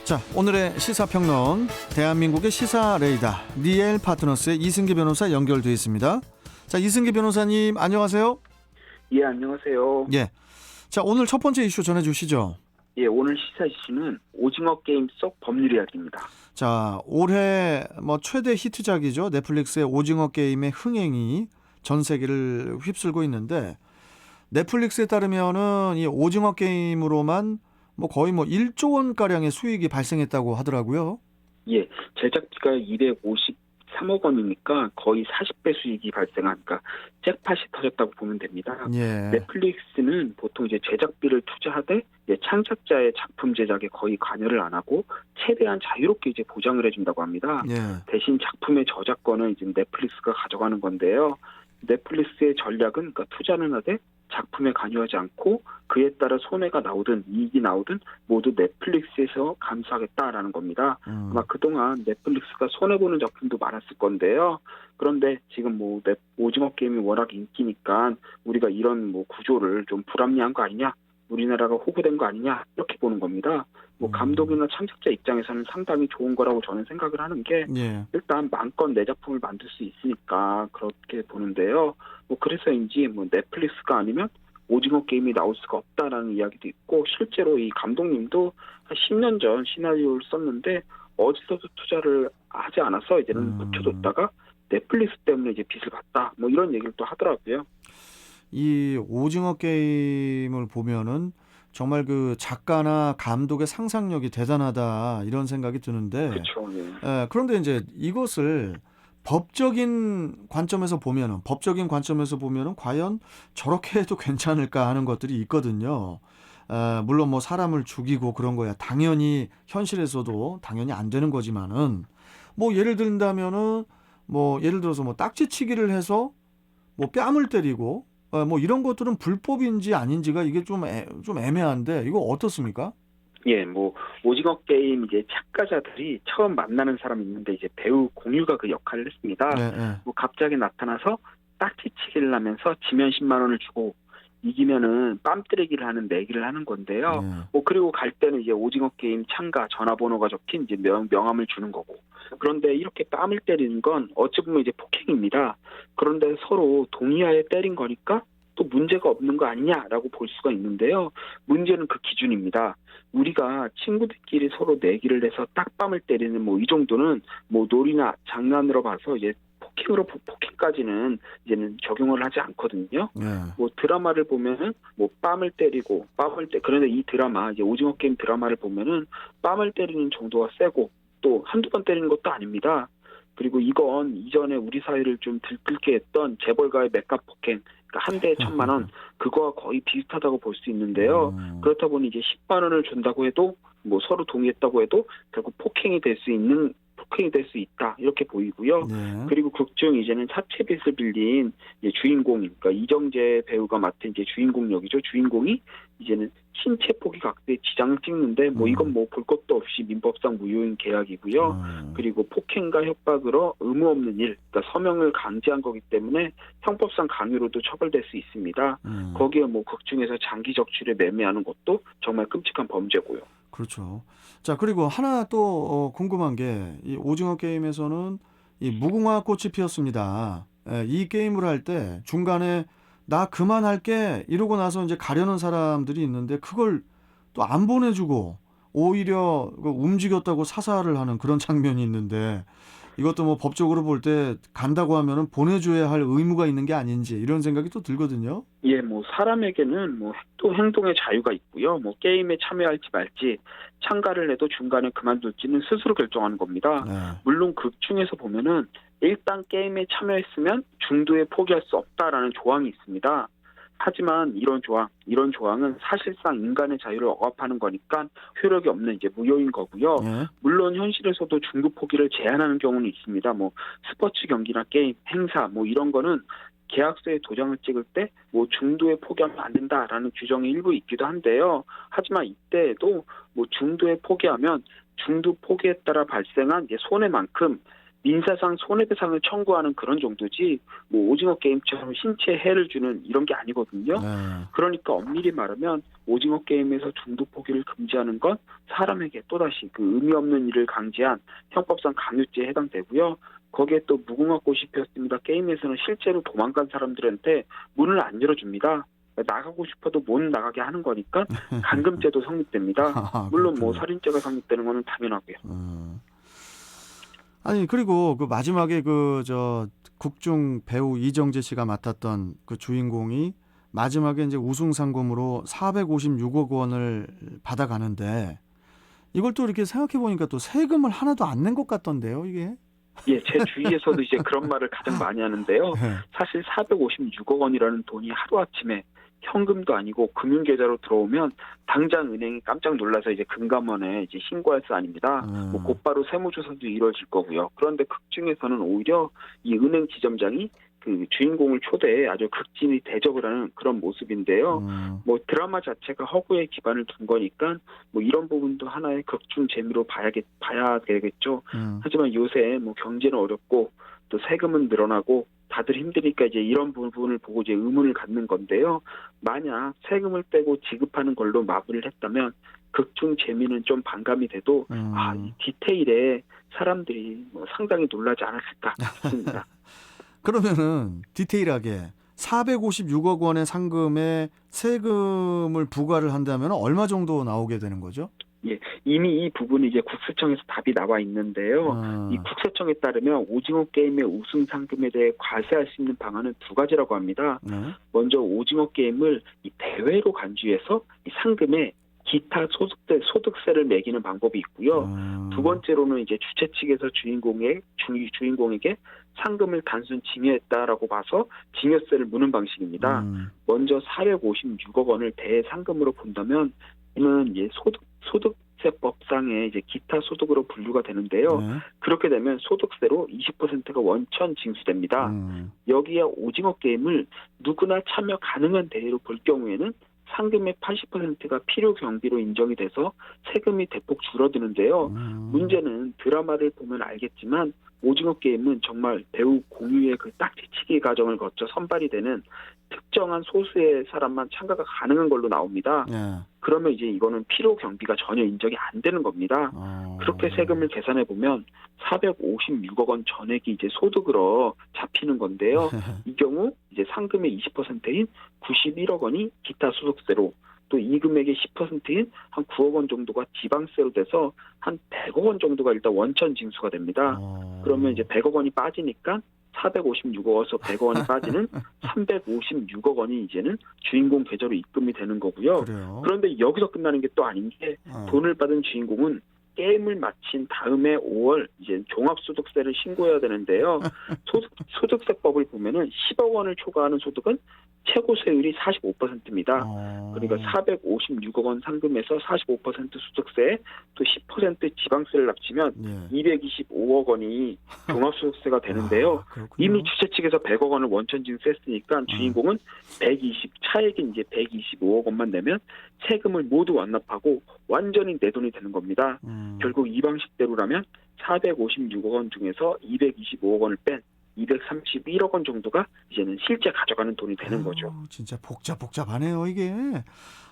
자, 오늘의 시사평론, 대한민국의 시사 레이더 리엘 파트너스의 이승기 변호사 연결되어 있습니다. 자, 이승기 변호사님 안녕하세요. 예, 안녕하세요. 예. 자, 오늘 첫 번째 이슈 전해주시죠. 예, 오늘 시사 이슈는 오징어 게임 속 법률 이야기입니다. 자, 올해 최대 히트작이죠. 넷플릭스의 오징어 게임의 흥행이 전 세계를 휩쓸고 있는데, 넷플릭스에 따르면은 이 오징어 게임으로만 거의 1조 원가량의 수익이 발생했다고 하더라고요. 예, 제작비가 253억 원이니까 거의 40배 수익이 발생하니까 잭팟이 터졌다고 보면 됩니다. 예. 넷플릭스는 보통 이제 제작비를 투자하되 창작자의 작품 제작에 거의 관여를 안 하고 최대한 자유롭게 이제 보장을 해준다고 합니다. 예. 대신 작품의 저작권은 이제 넷플릭스가 가져가는 건데요. 넷플릭스의 전략은 그러니까 투자는 하되 작품에 관여하지 않고 그에 따라 손해가 나오든 이익이 나오든 모두 넷플릭스에서 감수하겠다라는 겁니다. 아마 그동안 넷플릭스가 손해보는 작품도 많았을 건데요. 그런데 지금 오징어 게임이 워낙 인기니까 우리가 이런 구조를 좀 불합리한 거 아니냐, 우리나라가 호구된 거 아니냐 이렇게 보는 겁니다. 감독이나 창작자 입장에서는 상당히 좋은 거라고 저는 생각을 하는 게 예. 일단 마음껏 내 작품을 만들 수 있으니까 그렇게 보는데요. 그래서인지 넷플릭스가 아니면 오징어 게임이 나올 수가 없다라는 이야기도 있고, 실제로 이 감독님도 한 10년 전 시나리오를 썼는데 어디서도 투자를 하지 않아서 이제는 묻혀뒀다가 넷플릭스 때문에 이제 빚을 봤다 이런 얘기를 또 하더라고요. 이 오징어 게임을 보면은 정말 그 작가나 감독의 상상력이 대단하다 이런 생각이 드는데, 그렇죠. 예. 그런데 이제 이것을 법적인 관점에서 보면은 과연 저렇게 해도 괜찮을까 하는 것들이 있거든요. 물론 사람을 죽이고 그런 거야 당연히 현실에서도 당연히 안 되는 거지만은 예를 들자면은 예를 들어서 딱지치기를 해서 뺨을 때리고 이런 것들은 불법인지 아닌지가 이게 좀 애매한데 이거 어떻습니까? 예, 오징어 게임 이제 참가자들이 처음 만나는 사람이 있는데 이제 배우 공유가 그 역할을 했습니다. 네, 네. 갑자기 나타나서 딱지치기를 하면서 지면 10만 원을 주고 이기면은 뺨 때리기를 하는 내기를 하는 건데요. 그리고 갈 때는 이제 오징어 게임 참가 전화번호가 적힌 이제 명함을 주는 거고. 그런데 이렇게 뺨을 때리는 건 어찌 보면 이제 폭행입니다. 그런데 서로 동의하에 때린 거니까 또 문제가 없는 거 아니냐라고 볼 수가 있는데요. 문제는 그 기준입니다. 우리가 친구들끼리 서로 내기를 해서 딱밤을 때리는 이 정도는 놀이나 장난으로 봐서 이제 폭행까지는 이제는 적용을 하지 않거든요. 드라마를 보면은 뺨을 때리고 그런데 이 드라마 이제 오징어 게임 드라마를 보면은 뺨을 때리는 정도가 세고 또 한두 번 때리는 것도 아닙니다. 그리고 이건 이전에 우리 사회를 좀 들끓게 했던 재벌가의 맥값 폭행, 그러니까 한 대에 1,000만 원, 그거와 거의 비슷하다고 볼 수 있는데요. 그렇다 보니 이제 10만 원을 준다고 해도 서로 동의했다고 해도 결국 폭행이 될 수 있다 이렇게 보이고요. 네. 그리고 극중 이제는 사채빚을 빌린 이제 주인공, 그러니까 이정재 배우가 맡은 이제 주인공 역이죠. 주인공이 이제는 신체 포기 각도에 지장을 찍는데 이건 볼 것도 없이 민법상 무효인 계약이고요. 그리고 폭행과 협박으로 의무 없는 일, 그러니까 서명을 강제한 거기 때문에 형법상 강요로도 처벌될 수 있습니다. 거기에 극중에서 장기 적출에 매매하는 것도 정말 끔찍한 범죄고요. 그렇죠. 자, 그리고 하나 또 궁금한 게 이 오징어 게임에서는 이 무궁화 꽃이 피었습니다. 이 게임을 할 때 중간에 나 그만할게 이러고 나서 이제 가려는 사람들이 있는데 그걸 또 안 보내주고 오히려 움직였다고 사살을 하는 그런 장면이 있는데 이것도 법적으로 볼 때 간다고 하면은 보내줘야 할 의무가 있는 게 아닌지 이런 생각이 또 들거든요. 예, 사람에게는 또 행동의 자유가 있고요. 게임에 참여할지 말지 참가를 해도 중간에 그만둘지는 스스로 결정하는 겁니다. 네. 물론 극중에서 보면은 일단 게임에 참여했으면 중도에 포기할 수 없다라는 조항이 있습니다. 하지만 이런 조항은 사실상 인간의 자유를 억압하는 거니까 효력이 없는 이제 무효인 거고요. 물론 현실에서도 중도 포기를 제한하는 경우는 있습니다. 스포츠 경기나 게임, 행사 이런 거는 계약서에 도장을 찍을 때 중도에 포기하면 안 된다라는 규정이 일부 있기도 한데요. 하지만 이때에도 중도에 포기하면 중도 포기에 따라 발생한 이제 손해만큼 민사상 손해배상을 청구하는 그런 정도지 뭐 오징어 게임처럼 신체에 해를 주는 이런 게 아니거든요. 네. 그러니까 엄밀히 말하면 오징어 게임에서 중독 포기를 금지하는 건 사람에게 또다시 그 의미 없는 일을 강제한 형법상 강요죄에 해당되고요. 거기에 또 무궁화 꽃이 피었습니다. 게임에서는 실제로 도망간 사람들한테 문을 안 열어줍니다. 나가고 싶어도 못 나가게 하는 거니까 감금죄도 성립됩니다. 아, 물론 뭐 그렇군요. 살인죄가 성립되는 거는 당연하고요. 아니 그리고 그 마지막에 그 저 국중 배우 이정재 씨가 맡았던 그 주인공이 마지막에 이제 우승 상금으로 456억 원을 받아가는데 이걸 또 이렇게 생각해 보니까 또 세금을 하나도 안 낸 것 같던데요, 이게? 예, 제 주위에서도 이제 그런 말을 가장 많이 하는데요. 네. 사실 456억 원이라는 돈이 하루아침에 현금도 아니고 금융계좌로 들어오면 당장 은행이 깜짝 놀라서 이제 금감원에 이제 신고할 사안입니다. 뭐 곧바로 세무조사도 이루어질 거고요. 그런데 극중에서는 오히려 이 은행 지점장이 그 주인공을 초대해 아주 극진히 대접을 하는 그런 모습인데요. 뭐 드라마 자체가 허구에 기반을 둔 거니까 뭐 이런 부분도 하나의 극중 재미로 봐야 되겠죠. 하지만 요새 뭐 경제는 어렵고 또 세금은 늘어나고 다들 힘드니까 이제 이런 부분을 보고 이제 의문을 갖는 건데요. 만약 세금을 빼고 지급하는 걸로 마무리를 했다면 극중 재미는 좀 반감이 돼도 이 디테일에 사람들이 뭐 상당히 놀라지 않았을까 싶습니다. 그러면은 디테일하게 456억 원의 상금에 세금을 부과를 한다면 얼마 정도 나오게 되는 거죠? 예, 이미 이 부분이 이제 국세청에서 답이 나와 있는데요. 이 국세청에 따르면 오징어 게임의 우승 상금에 대해 과세할 수 있는 방안은 두 가지라고 합니다. 먼저 오징어 게임을 이 대회로 간주해서 이 상금에 기타 소득세를 매기는 방법이 있고요. 두 번째로는 이제 주최 측에서 주인공에게 상금을 단순 징여했다라고 봐서 징여세를 무는 방식입니다. 먼저 456억 원을 대상금으로 본다면 이는 이제 소득세법상의 이제 기타 소득으로 분류가 되는데요. 그렇게 되면 소득세로 20%가 원천 징수됩니다. 여기에 오징어 게임을 누구나 참여 가능한 대회로 볼 경우에는 상금의 80%가 필요 경비로 인정이 돼서 세금이 대폭 줄어드는데요. 문제는 드라마를 보면 알겠지만 오징어 게임은 정말 배우 공유의 그 딱지치기 과정을 거쳐 선발이 되는 특정한 소수의 사람만 참가가 가능한 걸로 나옵니다. 그러면 이제 이거는 필요 경비가 전혀 인정이 안 되는 겁니다. 그렇게 세금을 계산해 보면 456억 원 전액이 이제 소득으로 잡히는 건데요. 이 경우 이제 상금의 20%인 91억 원이 기타 소득세로 또 이 금액의 10%인 한 9억 원 정도가 지방세로 돼서 한 100억 원 정도가 일단 원천 징수가 됩니다. 그러면 이제 100억 원이 빠지니까 456억에서 100억 원이 빠지는 356억 원이 이제는 주인공 계좌로 입금이 되는 거고요. 그래요? 그런데 여기서 끝나는 게 또 아닌 게 돈을 받은 주인공은 게임을 마친 다음에 5월 이제 종합소득세를 신고해야 되는데요. 소득세법을 보면은 10억 원을 초과하는 소득은 최고 세율이 45%입니다. 그러니까 456억 원 상금에서 45% 소득세 또 10% 지방세를 합치면 225억 원이 종합소득세가 되는데요. 이미 주최 측에서 100억 원을 원천 징수했으니까 주인공은 차액인 이제 125억 원만 내면 세금을 모두 완납하고 완전히 내 돈이 되는 겁니다. 결국 이 방식대로라면 456억 원 중에서 225억 원을 뺀 231억 원 정도가 이제는 실제 가져가는 돈이 되는 거죠. 진짜 복잡하네요, 이게.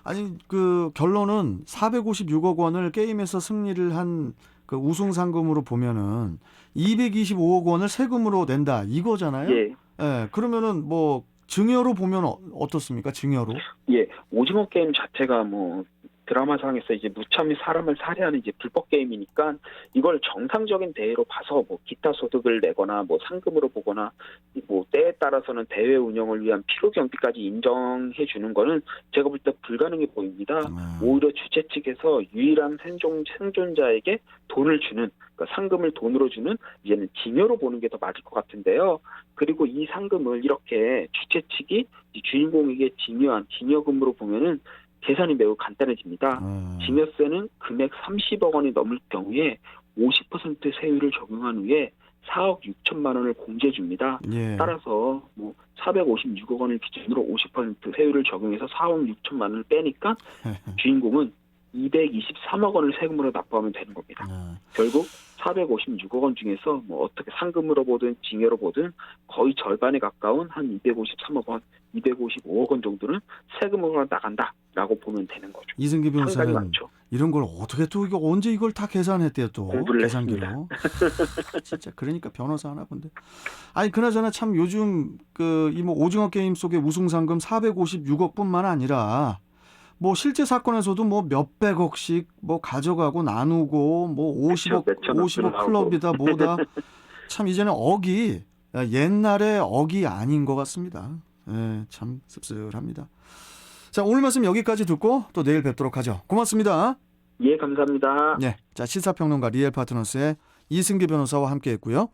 아니, 그 결론은 456억 원을 게임에서 승리를 한 그 우승 상금으로 보면은 225억 원을 세금으로 낸다 이거잖아요. 예. 예. 그러면은 뭐 증여로 보면 어떻습니까? 증여로? 예. 오징어 게임 자체가 뭐 드라마상에서 이제 무참히 사람을 살해하는 이제 불법 게임이니까 이걸 정상적인 대회로 봐서 뭐 기타 소득을 내거나 뭐 상금으로 보거나 뭐 때에 따라서는 대회 운영을 위한 필요 경비까지 인정해 주는 거는 제가 볼 때 불가능해 보입니다. 오히려 주최 측에서 유일한 생존자에게 돈을 주는 그러니까 상금을 돈으로 주는 이제는 징여로 보는 게 더 맞을 것 같은데요. 그리고 이 상금을 이렇게 주최 측이 주인공에게 징여한 징여금으로 보면은 계산이 매우 간단해집니다. 징여세는 금액 30억 원이 넘을 경우에 50% 세율을 적용한 후에 4억 6천만 원을 공제해 줍니다. 따라서 뭐 456억 원을 기준으로 50% 세율을 적용해서 4억 6천만 원을 빼니까 주인공은 223억 원을 세금으로 납부하면 되는 겁니다. 결국 456억 원 중에서 뭐 어떻게 상금으로 보든 징여로 보든 거의 절반에 가까운 한 253억 원, 255억 원 정도는 세금으로 나간다라고 보면 되는 거죠. 이승기 상당히 변호사는 많죠. 이런 걸 어떻게 또 이게 언제 이걸 다 계산했대요 또 공부를 계산기로. 진짜 그러니까 변호사 하나 본데. 아니 그나저나 참 요즘 그 이 뭐 오징어 게임 속의 우승 상금 456억뿐만 아니라 뭐 실제 사건에서도 뭐 몇백억씩 뭐 가져가고 나누고 뭐 50억 몇천억 50억 나오고. 클럽이다 뭐다. 참 이제는 억이 옛날의 억이 아닌 것 같습니다. 예, 참 씁쓸합니다. 자, 오늘 말씀 여기까지 듣고 또 내일 뵙도록 하죠. 고맙습니다. 예, 감사합니다. 네, 자 시사평론가 리얼 파트너스의 이승기 변호사와 함께했고요.